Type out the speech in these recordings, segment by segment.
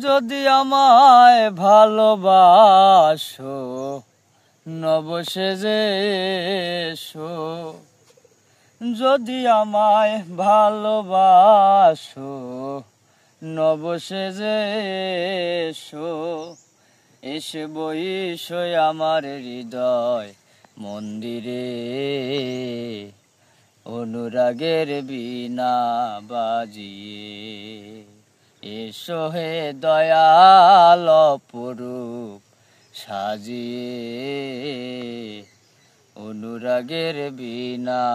যদি আমায় ভালোবাসো নবসেজে এসো, যদি আমায় ভালোবাসো নবসেজে এসো, এসে বইসো আমার হৃদয় মন্দিরে, অনুরাগের বীণা বাজিয়ে। এসো হে দয়াল অপরূপ সাজিয়ে, অনুরাগের বীণা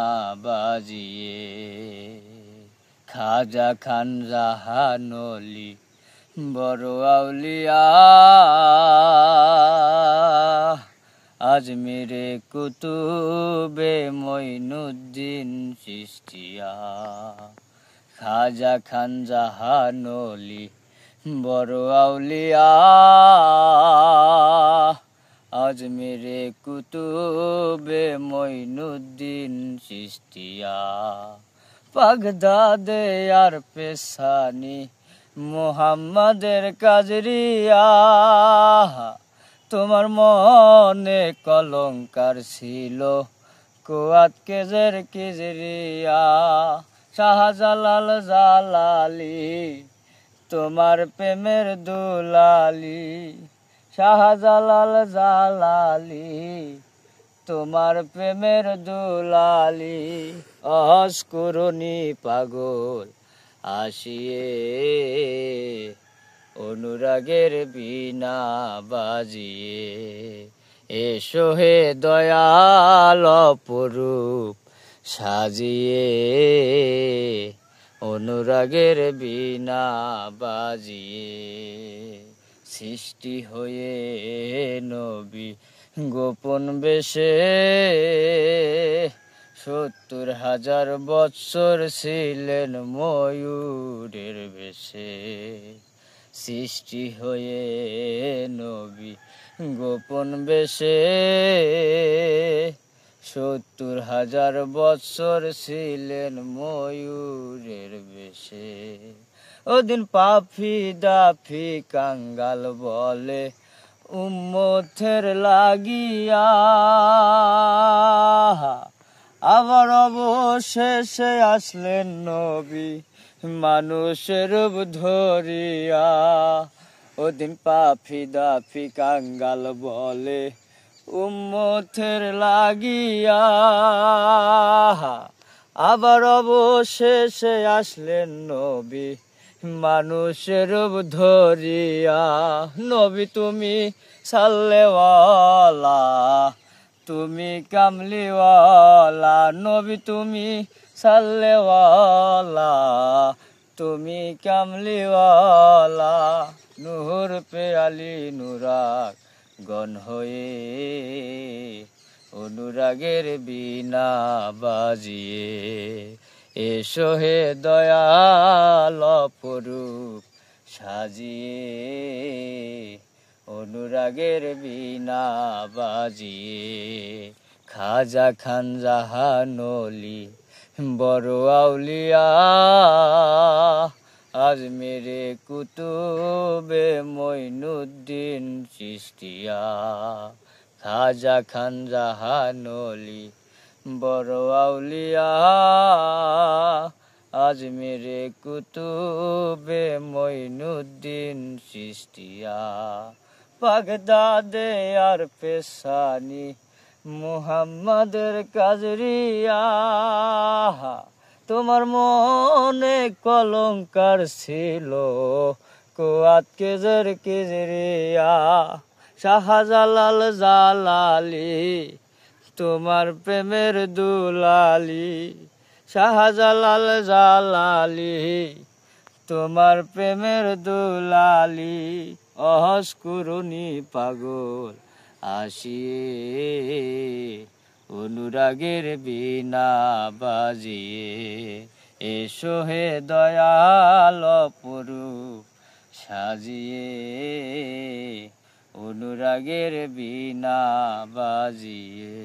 বাজিয়ে। খাজা খান জাহানলি বড় আউলিয়া, আজমিরে কুতুবে মঈনুদ্দিন চিশতিয়া। খাজা খান জাহানলি বড় আউলিয়া, আজমিরে কুতুবে মঈনুদ্দিন চিশতিয়া। বাগদাদে আর পেশানি মুহাম্মাদের কাজরিয়া, তোমার মনে কলঙ্কার ছিল কুয়াত কেজের কিজরিয়া। শাহজালাল জালালি তোমার প্রেমের দুলালি, শাহজালাল জালালি তোমার প্রেমের দুলালি। অস্কুরনি পাগল আসিয়ে, অনুরাগের বীণা বাজিয়ে। এসো হে দয়াল অপরূপ সাজিয়ে, অনুরাগের বীণা বাজিয়ে। সৃষ্টি হয়ে নবী গোপন বেশে, ৭০,০০০ বৎসর ছিলেন ময়ূরের বেশে। সৃষ্টি হয়ে নবী গোপন বেশে, ৭০,০০০ বৎসর ছিলেন ময়ূরের বেশে। ওদিন পাফি দাফি কাঙ্গাল বলে উম্মতের লাগিয়া, আবার অবশেষে আসলেন নবী মানুষের রূপ ধরিয়া। ওদিন পাফি দাফি কাঙ্গাল বলে উম্মতের লাগিয়া, আবার অবশেষে আসলেন নবী মানুষের রূপ ধরিয়া। নবী তুমি সাল্লেওয়ালা, তুমি কামলিওয়ালা, নবী তুমি সাল্লেওয়ালা, তুমি কামলিওয়ালা। নূর পে আলী নুরাগ গণ হয়ে, অনুরাগের বীণা বাজিয়ে। এসো হে দয়াল অপরূপ সাজিয়ে, অনুরাগের বীণা বাজিয়ে। খাজা খান জাহানলি বড় আউলিয়া, আজমিরে কুতুবে মঈনুদ্দিন চিশতিয়া। খাজা খান জাহানলি বড় আউলিয়া, আজমিরে কুতুবে মঈনুদ্দিন চিশতিয়া। বাগদাদে আর পেশানি মুহাম্মাদের কাজরিয়া, তোমার মনে কলঙ্কার ছিল কুয়াত কেজের কিজরিয়া। শাহজালাল জালালি তোমার প্রেমের দুলালি, শাহজালাল জালালি তোমার প্রেমের দুলালি। অস্কুরনি পাগল আসিয়ে, অনুরাগের বীণা বাজিয়ে। এসো হে দয়াল অপরূপ সাজিয়ে, অনুরাগের বীণা বাজিয়ে।